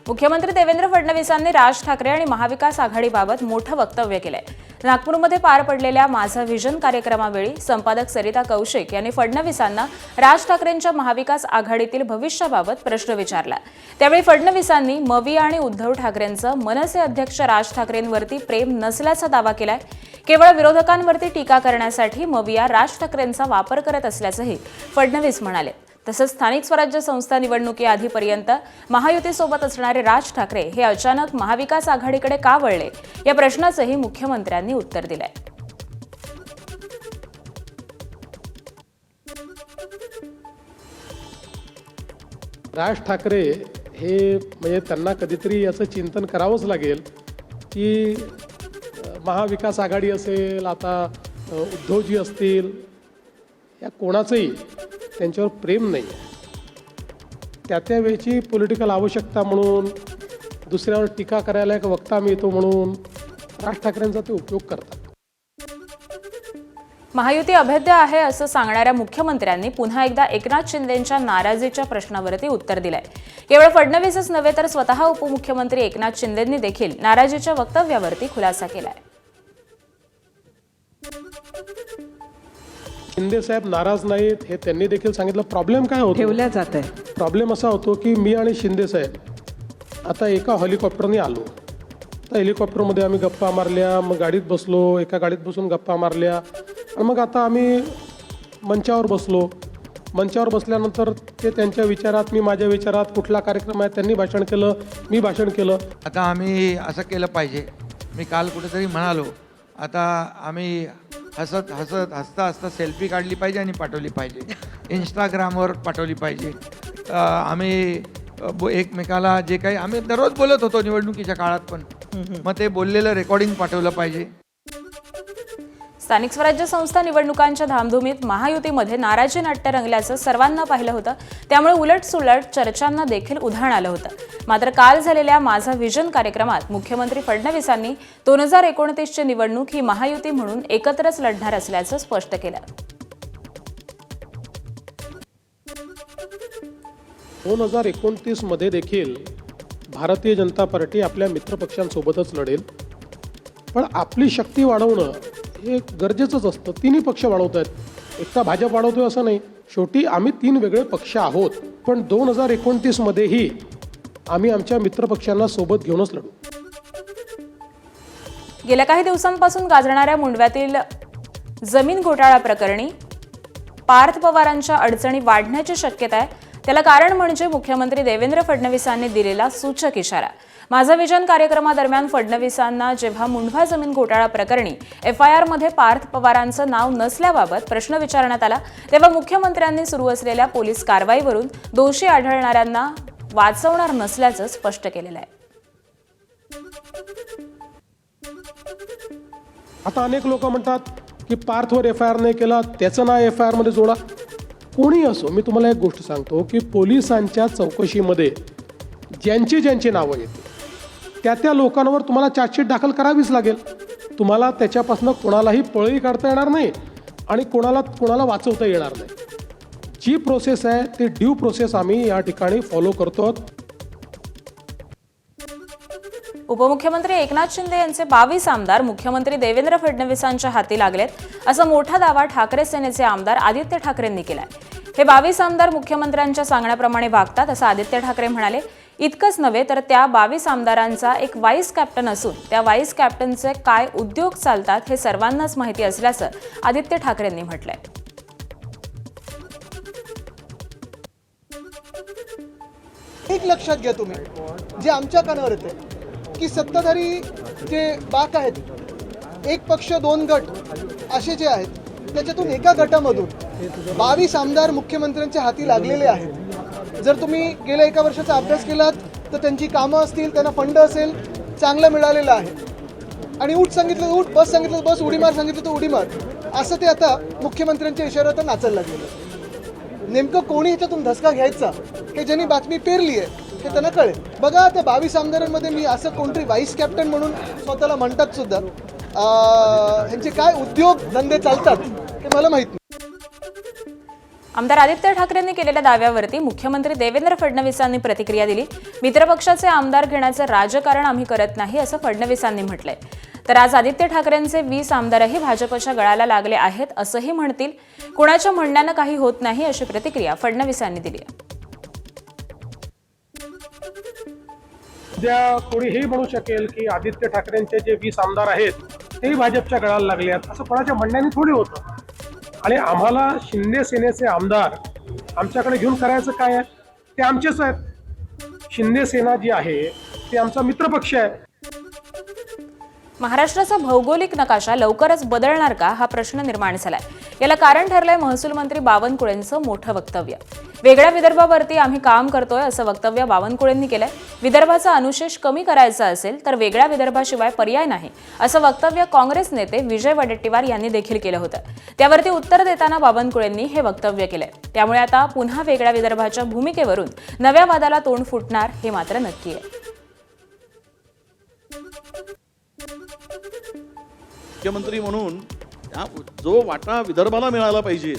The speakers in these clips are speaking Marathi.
मुख्यमंत्री देवेंद्र फडणवीसांनी राज ठाकरे आणि महाविकास आघाडीबाबत मोठं वक्तव्य केलंय। नागपूरमध्ये पार पडलेल्या माझं व्हिजन कार्यक्रमावेळी संपादक सरिता कौशिक यांनी फडणवीसांना राज ठाकरेंच्या महाविकास आघाडीतील भविष्याबाबत प्रश्न विचारला। त्यावेळी फडणवीसांनी मवी आणि उद्धव ठाकरेंचं मनसे अध्यक्ष राज ठाकरेंवरती प्रेम नसल्याचा दावा केलाय। केवळ विरोधकांवरती टीका करण्यासाठी मविया राज ठाकरेंचा वापर करत असल्याचंही फडणवीस म्हणाले। तसंच स्थानिक स्वराज्य संस्था निवडणुकीआधीपर्यंत महायुतीसोबत असणारे राज ठाकरे हे अचानक महाविकास आघाडीकडे का वळले या प्रश्नाचंही मुख्यमंत्र्यांनी उत्तर दिलंय। राज ठाकरे हे म्हणजे त्यांना कधीतरी याचं चिंतन करावंच लागेल की महाविकास आघाडी असेल, आता उद्धवजी असतील, या कोणाचंही त्यांच्यावर प्रेम नाही आहे। त्या वेळची पॉलिटिकल आवश्यकता म्हणून दुसऱ्यावर टीका करायला एक वक्ता मिळतो म्हणून राज ठाकरेंचा ते उपयोग करतात। महायुती अभेद्य आहे असं सांगणाऱ्या मुख्यमंत्र्यांनी पुन्हा एकदा एकनाथ शिंदेंच्या नाराजीच्या प्रश्नावरती उत्तर दिलंय। केवळ फडणवीसच नव्हे तर स्वतः उपमुख्यमंत्री एकनाथ शिंदेंनी देखील नाराजीच्या वक्तव्यावरती खुलासा केलाय। शिंदे साहेब नाराज नाहीत हे त्यांनी देखील सांगितलं। प्रॉब्लेम काय होतो, ठेवल्या जात आहे प्रॉब्लेम असा होतो की मी आणि शिंदे साहेब आता एका हेलिकॉप्टरने आलो, तर हेलिकॉप्टरमध्ये आम्ही गप्पा मारल्या, मग गाडीत बसलो, एका गाडीत बसून गप्पा मारल्या आणि मग आता आम्ही मंचावर बसलो। मंचावर बसल्यानंतर ते त्यांच्या विचारात, मी माझ्या विचारात, कुठला कार्यक्रम आहे त्यांनी भाषण केलं, मी भाषण केलं। आता आम्ही असं केलं पाहिजे, मी काल कुठेतरी म्हणालो, आता आम्ही हसता हसता सेल्फी काढली पाहिजे आणि पाठवली पाहिजे, इंस्टाग्रामवर पाठवली पाहिजे। आम्ही एकमेकाला जे काही आम्ही दररोज बोलत होतो निवडणुकीच्या काळात पण, मग ते बोललेलं रेकॉर्डिंग पाठवलं पाहिजे। स्थानिक स्वराज्य संस्था निवडणुकांच्या धामधुमीत महायुतीमध्ये नाराजी नाट्य रंगल्याचं सर्वांना पाहिलं होतं, त्यामुळे उलटसुलट चर्चांना देखील उधाण आलं होतं। मात्र काल झालेल्या माझं व्हिजन कार्यक्रमात मुख्यमंत्री फडणवीसांनी 2029ची निवडणूक ही महायुती म्हणून एकत्रच लढणार असल्याचं स्पष्ट केलं। 2029 मध्ये देखील भारतीय जनता पार्टी आपल्या मित्रपक्षांसोबतच लढेल, पण आपली शक्ती वाढवणं हे गरजेचंच असतं। तिन्ही पक्ष वाढवत आहेत, एकटा भाजप वाढवतोय असं नाही। शेवटी आम्ही 3 वेगळे पक्ष आहोत, पण 2029 मध्येही आम्ही आमच्या मित्रपक्षांना सोबत घेऊनच लढू। गेल्या काही दिवसांपासून गाजणाऱ्या मुंडव्यातील जमीन घोटाळा प्रकरणी पार्थ पवारांच्या अडचणी वाढण्याची शक्यता आहे। त्याला कारण म्हणजे मुख्यमंत्री देवेंद्र फडणवीसांनी दिलेला सूचक इशारा। माझं व्हिजन कार्यक्रमादरम्यान फडणवीसांना जेव्हा मुंढवा जमीन घोटाळा प्रकरणी FIR मध्ये पार्थ पवारांचं नाव नसल्याबाबत प्रश्न विचारण्यात आला, तेव्हा मुख्यमंत्र्यांनी सुरू असलेल्या पोलीस कारवाईवरून दोषी आढळणाऱ्यांना वाचवणार नसल्याचं स्पष्ट केलेलं आहे। आता अनेक लोक म्हणतात की पार्थवर FIR नाही केला, त्याचं नाव FIR मध्ये जोडा। कोणी असो, मी तुम्हाला एक गोष्ट सांगतो की पोलिसांच्या चौकशीमध्ये ज्यांची नावं येते त्या लोकांवर तुम्हाला चार्जशीट दाखल करावीच लागेल। तुम्हाला त्याच्यापासून कोणालाही पळही काढता येणार नाही आणि कोणाला वाचवता येणार नाही। जी प्रोसेस आहे ती ड्यू प्रोसेस आम्ही या ठिकाणी फॉलो करतो। उपमुख्यमंत्री एकनाथ शिंदे यांचे 22 आमदार मुख्यमंत्री देवेंद्र फडणवीसांच्या हाती लागलेत असा मोठा दावा ठाकरे सेनेचे आमदार आदित्य ठाकरेंनी केलाय। हे 22 आमदार मुख्यमंत्र्यांच्या सांगण्याप्रमाणे वागतात असं आदित्य ठाकरे म्हणाले। इतकंच नव्हे तर त्या 22 आमदारांचा एक व्हाईस कॅप्टन असून त्या व्हाईस कॅप्टनचे काय उद्योग चालतात हे सर्वांनाच माहिती असल्याचं आदित्य ठाकरेंनी म्हटलंय। एक लक्षात घ्या तुम्ही, जे आमच्या कानावर येते की सत्ताधारी जे बाक आहेत, एक पक्ष 2 गट असे जे आहेत, त्याच्यातून एका गटामधून 22 आमदार मुख्यमंत्र्यांच्या हाती लागलेले आहेत। जर तुम्ही गेल्या 1 वर्षाचा अभ्यास केलात तर त्यांची कामं असतील, त्यांना फंड असेल, चांगलं मिळालेलं आहे। आणि उठ सांगितलं उठ, बस सांगितलं बस, उडी मार सांगितलं तर उडी मार, असं ते आता मुख्यमंत्र्यांच्या इशाऱ्यावर नाचायला लागलेलं। नेमकं कोणी ह्याच्यातून धसका घ्यायचा की ज्यांनी बातमी पेरली आहे हे त्यांना कळेल। बघा, त्या 22 आमदारांमध्ये मी असं कोणतरी व्हाईस कॅप्टन म्हणून स्वतःला म्हणतात सुद्धा, ह्यांचे काय उद्योग धंदे चालतात हे मला माहीत नाही। आमदार आदित्य ठाकरेंनी केलेल्या दाव्यावरती मुख्यमंत्री देवेंद्र फडणवीसांनी प्रतिक्रिया दिली. मित्रपक्षाचे आमदार घेण्याचं राजकारण आम्ही करत नाही असं फडणवीसांनी म्हटलंय. तर आज आदित्य ठाकरेंचे 20 आमदारही भाजपच्या गळाला लागले आहेत असंही म्हणतील. कुणाच्या म्हणण्यानं काही होत नाही अशी प्रतिक्रिया फडणवीसांनी दिली. उद्या कोणी हे म्हणू शकेल की आदित्य ठाकरेंचे जे 20 आमदार आहेत तेही भाजपच्या गळाला लागले आहेत असं कोणाच्या म्हणण्याने थोडी होतं. आणि आम्हाला शिंदे सेनेचे आमदार आमच्याकडे घेऊन करायचं काय आहे? ते आमचेच आहेत. शिंदे सेना जी आहे ते आमचा मित्रपक्ष आहे. महाराष्ट्राचा भौगोलिक नकाशा लवकरच बदलणार का हा प्रश्न निर्माण झालाय. याला कारण ठरलंय महसूल मंत्री बावनकुळेंचं मोठं वक्तव्य. वेगळ्या विदर्भावरती आम्ही काम करतोय असं वक्तव्य बावनकुळेंनी केलंय. विदर्भाचा अनुशेष कमी करायचा असेल तर वेगळ्या विदर्भाशिवाय पर्याय नाही असं वक्तव्य काँग्रेस नेते विजय वडेट्टीवार यांनी देखील केलं होतं. त्यावरती उत्तर देताना बावनकुळेंनी हे वक्तव्य केलंय. त्यामुळे आता पुन्हा वेगळ्या विदर्भाच्या भूमिकेवरून नव्या वादाला तोंड फुटणार हे मात्र नक्की आहे. मुख्यमंत्री म्हणून जो वाटा विदर्भाला मिळाला पाहिजे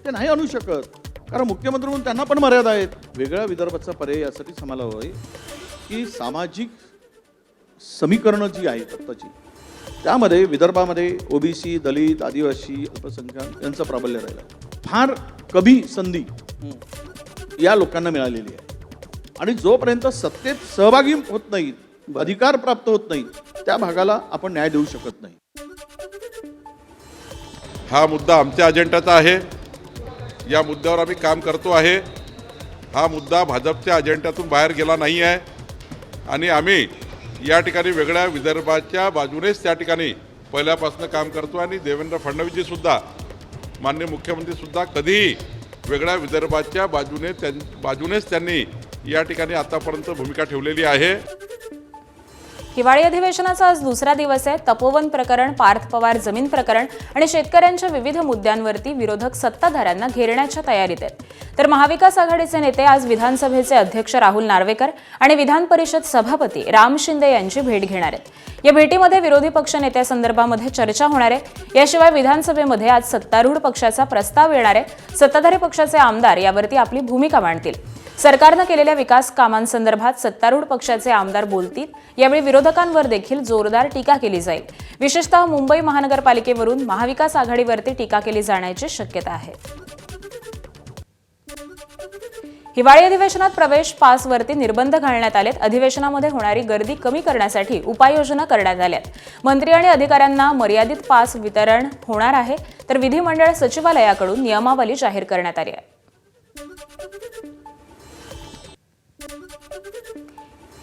ते नाही आणू शकत, कारण मुख्यमंत्री म्हणून त्यांना पण मर्यादा आहेत. वेगळ्या विदर्भाचा पर्याय यासाठीच आम्हाला हवं आहे की सामाजिक समीकरणं जी आहेत आत्ताची त्यामध्ये विदर्भामध्ये ओबीसी, दलित, आदिवासी, अल्पसंख्याक यांचं प्राबल्य राहिलं. फार कमी संधी या लोकांना मिळालेली आहे आणि जोपर्यंत सत्तेत सहभागी होत नाहीत, अधिकार प्राप्त होत नाही, त्या भागाला आपण न्याय देऊ शकत नाही. हा मुद्दा आमच्या अजेंड्याचा आहे. या मुद्द्यावर आम्ही काम करतो आहे. हा मुद्दा भाजपच्या अजेंड्यातून बाहेर गेला नाही आहे आणि आम्ही या ठिकाणी वेगळ्या विदर्भाच्या बाजूनेच त्या ठिकाणी पहिल्यापासून काम करतो आणि देवेंद्र फडणवीसजीसुद्धा, माननीय मुख्यमंत्रीसुद्धा कधीही वेगळ्या विदर्भाच्या बाजूनेच त्यांनी या ठिकाणी आतापर्यंत भूमिका ठेवलेली आहे. हिवाळी अधिवेशनाचा आज दुसरा दिवस आहे. तपोवन प्रकरण, पार्थ पवार जमीन प्रकरण आणि शेतकऱ्यांच्या विविध मुद्द्यांवरती विरोधक सत्ताधाऱ्यांना घेरण्याच्या तयारीत आहेत. तर महाविकास आघाडीचे नेते आज विधानसभेचे अध्यक्ष राहुल नार्वेकर आणि विधान परिषद सभापती राम शिंदे यांची भेट घेणार आहेत. या भेटीमध्ये विरोधी पक्ष नेत्यासंदर्भामध्ये चर्चा होणार आहे. याशिवाय विधानसभेमध्ये आज सत्तारूढ पक्षाचा प्रस्ताव येणार आहे. सत्ताधारी पक्षाचे आमदार यावरती आपली भूमिका मांडतील. सरकारनं केलेल्या विकास कामांसंदर्भात सत्तारूढ पक्षाचे आमदार बोलतील. यावेळी विरोधकांवर देखील जोरदार टीका केली जाईल. विशेषतः मुंबई महानगरपालिकेवरून महाविकास आघाडीवरती टीका केली जाण्याची शक्यता आहे. हिवाळी अधिवेशनात प्रवेश पासवरती निर्बंध घालण्यात आलेत. अधिवेशनामध्ये होणारी गर्दी कमी करण्यासाठी उपाययोजना करण्यात आल्यात. मंत्री आणि अधिकाऱ्यांना मर्यादित पास वितरण होणार आहे. तर विधिमंडळ सचिवालयाकडून नियमावली जाहीर करण्यात आली आहे.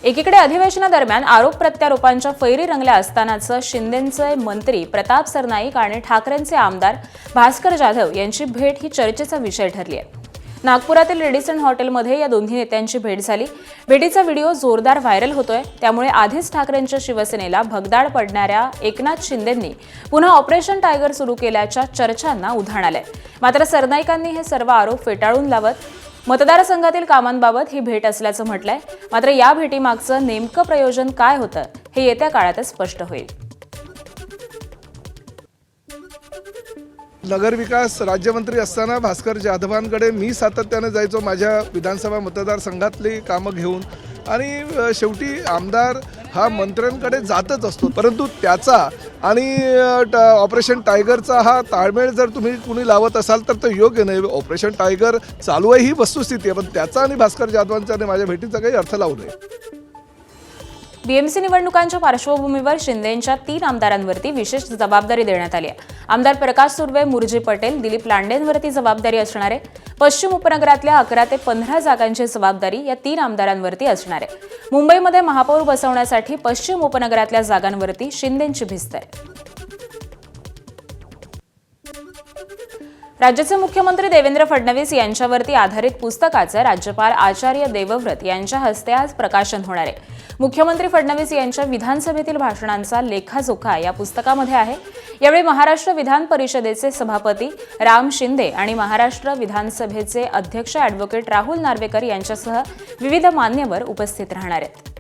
एकीकडे अधिवेशनादरम्यान आरोप प्रत्यारोपांच्या फैरी रंगल्या असतानाच शिंदेचे मंत्री प्रताप सरनाईक आणि ठाकरेंचे आमदार भास्कर जाधव यांची भेट ही चर्चेचा विषय ठरली आहे. नागपुरातील रेडिसन हॉटेलमध्ये या दोन्ही नेत्यांची भेट झाली. भेटीचा व्हिडिओ जोरदार व्हायरल होतोय. त्यामुळे आधीच ठाकरेंच्या शिवसेनेला भगदाड पडणाऱ्या एकनाथ शिंदेंनी पुन्हा ऑपरेशन टायगर सुरू केल्याच्या चर्चांना उधाण आलंय. मात्र सरनाईकांनी हे सर्व आरोप फेटाळून लावत मतदारसंघातील कामांबाबत ही भेट असल्याचं म्हटलंय. मात्र या भेटीमागचं नेमकं प्रयोजन काय होतं हे येत्या काळातच स्पष्ट होईल. नगरविकास राज्यमंत्री असताना भास्कर जाधवांकडे मी सातत्याने जायचो माझ्या विधानसभा मतदारसंघातली कामं घेऊन आणि शेवटी आमदार हा मंत्र्यांकडे जातच असतो. परंतु त्याचा आणि ऑपरेशन टायगरचा हा ताळमेळ जर तुम्ही कुणी लावत असाल तर तो योग्य नाही. ऑपरेशन टायगर चालू आहे ही वस्तुस्थिती आहे, पण त्याचा आणि भास्कर जाधवांचा आणि माझ्या भेटीचा काही अर्थ लावू नये. बीएमसी निवडणुकांच्या पार्श्वभूमीवर शिंदेंच्या 3 आमदारांवरती विशेष जबाबदारी देण्यात आली आहे. आमदार प्रकाश सुर्वे, मुरजी पटेल, दिलीप लांडेंवरती जबाबदारी असणार आहे. पश्चिम उपनगरातल्या 11 ते 15 जागांची जबाबदारी या 3 आमदारांवरती असणार आहे. मुंबईमध्ये महापौर बसवण्यासाठी पश्चिम उपनगरातल्या जागांवरती शिंदेंची भिस्त आहे. राज्याचे मुख्यमंत्री देवेंद्र फडणवीस यांच्यावरती आधारित पुस्तकाचं राज्यपाल आचार्य देवव्रत यांच्या हस्ते आज प्रकाशन होणार आहे. मुख्यमंत्री फडणवीस यांच्या विधानसभेतील भाषणांचा लेखाजोखा या पुस्तकामध्ये आहे. यावेळी महाराष्ट्र विधान परिषदेचे सभापती राम शिंदे आणि महाराष्ट्र विधानसभेचे अध्यक्ष ॲडव्होकेट राहुल नार्वेकर यांच्यासह विविध मान्यवर उपस्थित राहणार आहेत.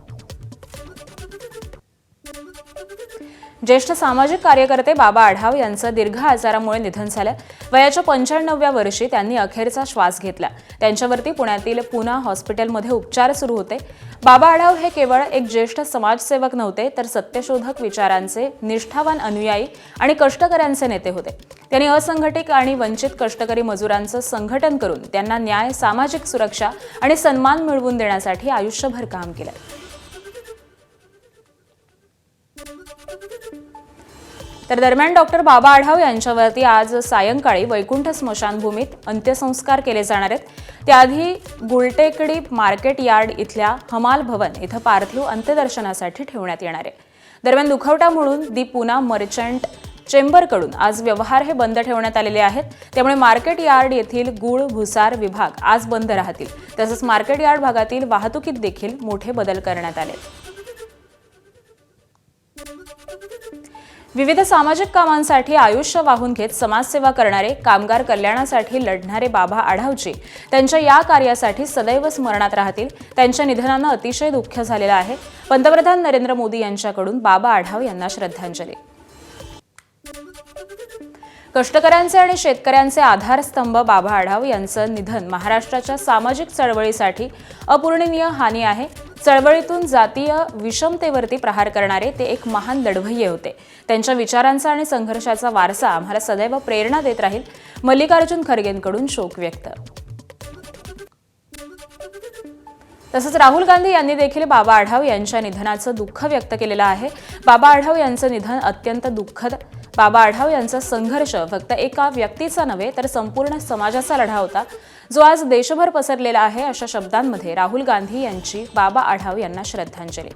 ज्येष्ठ सामाजिक कार्यकर्ते बाबा आढाव यांचं दीर्घ आजारामुळे निधन झालं. वयाच्या 95व्या वर्षी त्यांनी अखेरचा श्वास घेतला. त्यांच्यावरती पुण्यातील पूना हॉस्पिटलमध्ये उपचार सुरू होते. बाबा आढाव हे केवळ एक ज्येष्ठ समाजसेवक नव्हते, तर सत्यशोधक विचारांचे निष्ठावान अनुयायी आणि कष्टकऱ्यांचे नेते होते. त्यांनी असंघटित आणि वंचित कष्टकरी मजुरांचं संघटन करून त्यांना न्याय, सामाजिक सुरक्षा आणि सन्मान मिळवून देण्यासाठी आयुष्यभर काम केलं. तर दरम्यान डॉक्टर बाबा आढाव यांच्यावरती आज सायंकाळी वैकुंठ स्मशानभूमीत अंत्यसंस्कार केले जाणार आहेत. त्याआधी गुलटेकडी मार्केट यार्ड इथल्या हमाल भवन इथं पार्थिव अंत्यदर्शनासाठी ठेवण्यात येणार आहे. दरम्यान दुखवटा म्हणून दी पुना मर्चंट चेंबरकडून आज व्यवहार हे बंद ठेवण्यात आलेले आहेत. त्यामुळे मार्केट यार्ड येथील गूळ भुसार विभाग आज बंद राहतील. तसंच मार्केट यार्ड भागातील वाहतुकीत देखील मोठे बदल करण्यात आले. विविध सामाजिक कामांसाठी आयुष्य वाहून घेत समाजसेवा करणारे, कामगार कल्याणासाठी लढणारे बाबा आढावची त्यांच्या या कार्यासाठी सदैव स्मरणात राहतील. त्यांच्या निधनानं अतिशय दुःख झालेलं आहे. पंतप्रधान नरेंद्र मोदी यांच्याकडून बाबा आढाव यांना श्रद्धांजली. कष्टकऱ्यांचे आणि शेतकऱ्यांचे आधारस्तंभ बाबा आढाव यांचं निधन महाराष्ट्राच्या सामाजिक चळवळीसाठी अपूर्णनीय हानी आहे. चळवळीतून जातीय विषमतेवरती प्रहार करणारे ते एक महान लढवय्ये होते. त्यांच्या विचारांचा आणि संघर्षाचा वारसा आम्हाला सदैव प्रेरणा देत राहील. मल्लिकार्जुन खरगेंकडून शोक व्यक्त. तसंच राहुल गांधी यांनी देखील बाबा आढाव यांच्या निधनाचं दुःख व्यक्त केलेलं आहे. बाबा आढाव यांचं निधन अत्यंत दुःखद. बाबा आढाव यांचा संघर्ष फक्त एका व्यक्तीचा नव्हे, तर संपूर्ण समाजाचा लढा होता, जो आज देशभर पसरलेला आहे. अशा शब्दांमध्ये राहुल गांधी यांची बाबा आढाव यांना श्रद्धांजली.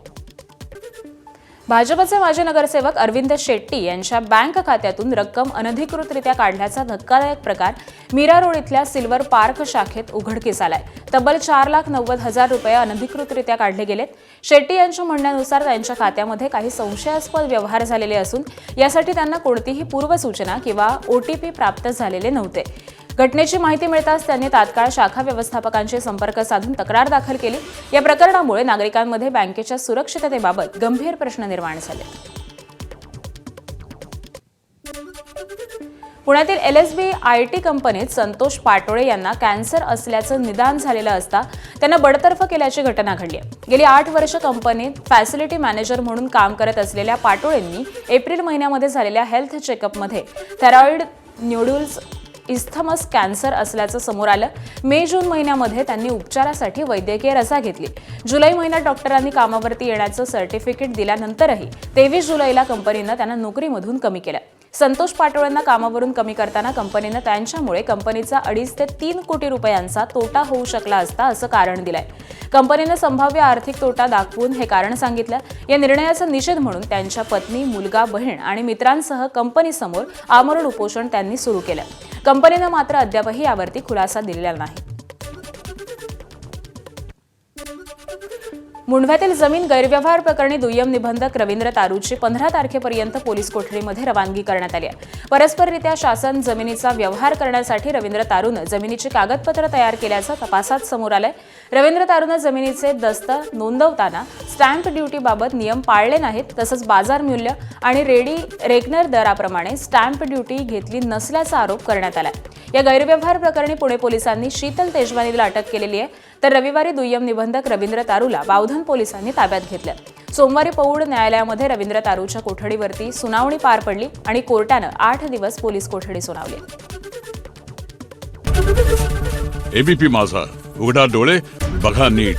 भाजपचे माजी नगरसेवक अरविंद शेट्टी यांच्या बँक खात्यातून रक्कम अनधिकृतरित्या काढल्याचा धक्कादायक प्रकार मीरा रोड इथल्या सिल्वर पार्क शाखेत उघडकीस आलाय. तब्बल 4,90,000 रुपये अनधिकृतरित्या काढले गेलेत. शेट्टी यांच्या म्हणण्यानुसार त्यांच्या खात्यामध्ये काही संशयास्पद व्यवहार झालेले असून यासाठी त्यांना कोणतीही पूर्वसूचना किंवा OTP प्राप्त झालेले नव्हते. घटनेची माहिती मिळताच त्यांनी तात्काळ शाखा व्यवस्थापकांशी संपर्क साधून तक्रार दाखल केली. या प्रकरणामुळे नागरिकांमध्ये बँकेच्या सुरक्षिततेबाबत गंभीर प्रश्न निर्माण झाले. पुण्यातील LSB IT कंपनीत संतोष पाटोळे यांना कॅन्सर असल्याचं निदान झालेलं असता त्यांना बडतर्फ केल्याची घटना घडली आहे. गेली 8 वर्ष कंपनीत फॅसिलिटी मॅनेजर म्हणून काम करत असलेल्या पाटोळेंनी एप्रिल महिन्यामध्ये झालेल्या हेल्थ चेकअपमध्ये थायरॉइड न्यूडल्स इस्थमस कॅन्सर असल्याचं समोर आलं. मे-जून महिन्यामध्ये त्यांनी उपचारासाठी वैद्यकीय रजा घेतली. जुलै महिन्यात डॉक्टरांनी कामावरती येण्याचं सर्टिफिकेट दिल्यानंतरही 23 जुलैला कंपनीनं त्यांना नोकरीमधून कमी केलं. संतोष पाटोळेंना कामावरून कमी करताना कंपनीनं त्यांच्यामुळे कंपनीचा 2.5 ते 3 कोटी रुपयांचा तोटा होऊ शकला असता असं कारण दिलंय. कंपनीनं संभाव्य आर्थिक तोटा दाखवून हे कारण सांगितलं. या निर्णयाचा निषेध म्हणून त्यांच्या पत्नी, मुलगा, बहीण आणि मित्रांसह कंपनीसमोर आमरण उपोषण त्यांनी सुरू केलं. कंपनीनं मात्र अद्यापही यावरती खुलासा दिलेला नाही. मुंढव्यातील जमीन गैरव्यवहार प्रकरणी दुय्यम निबंधक रवींद्र तारूची 15 तारखेपर्यंत पोलीस कोठडीमध्ये रवानगी करण्यात आली आहे. परस्पररित्या शासन जमिनीचा व्यवहार करण्यासाठी रवींद्र तारूनं जमिनीची कागदपत्र तयार केल्याचं तपासात समोर आलंय. रवींद्र तारूनं जमिनीचे दस्त नोंदवताना स्टॅम्प ड्युटीबाबत नियम पाळले नाहीत. तसंच बाजार मूल्य आणि रेकनर दराप्रमाणे स्टॅम्प ड्युटी घेतली नसल्याचा आरोप करण्यात आलाय. या गैरव्यवहार प्रकरणी पुणे पोलिसांनी शीतल तेजवानीला अटक केलेली आहे. तर रविवारी दुय्यम निबंधक रवींद्र तारूला बावधन पोलिसांनी ताब्यात घेतलं. सोमवारी पौड न्यायालयामध्ये रवींद्र तारूच्या कोठडीवरती सुनावणी पार पडली आणि कोर्टानं 8 दिवस पोलीस कोठडी सुनावली. ABP माझा, उघडा डोळे बघा नीट.